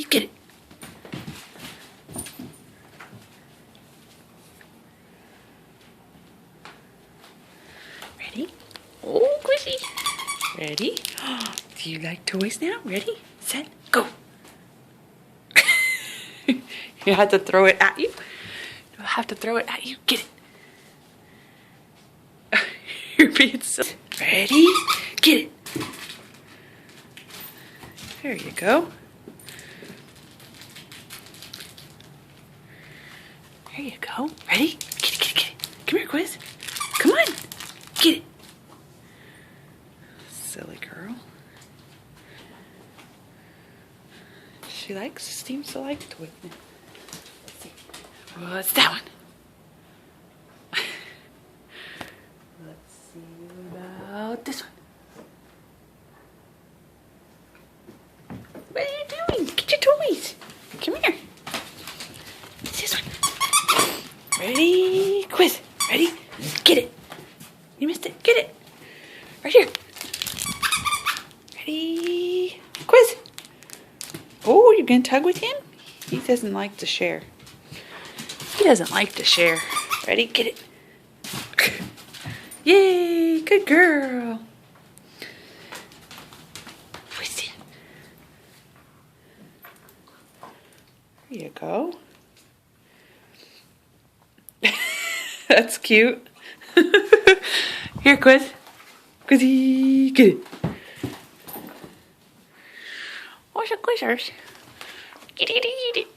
get it. Ready? Oh, Quizzy. Ready? Do you like toys now? Ready, set, go. You have to throw it at you. You have to throw it at you. Get it. You're being so... Ready? Get it. There you go. There you go. Ready? Get it, get it, get it. Come here, Quiz. Come on. Get it. Silly girl. She seems to like toys. Let's see. What's that one? Let's see about this one. What are you doing? Get your toys. Come here. It's this one. Ready? Quiz. Ready? Get it. You missed it. Get it. Right here. Ready? Quiz. Oh, you're going to tug with him? He doesn't like to share. He doesn't like to share. Ready? Get it. Yay! Good girl. Twist it. There you go. That's cute. Here, Quiz. Quizzy, get it. What's your quizzers? Get it.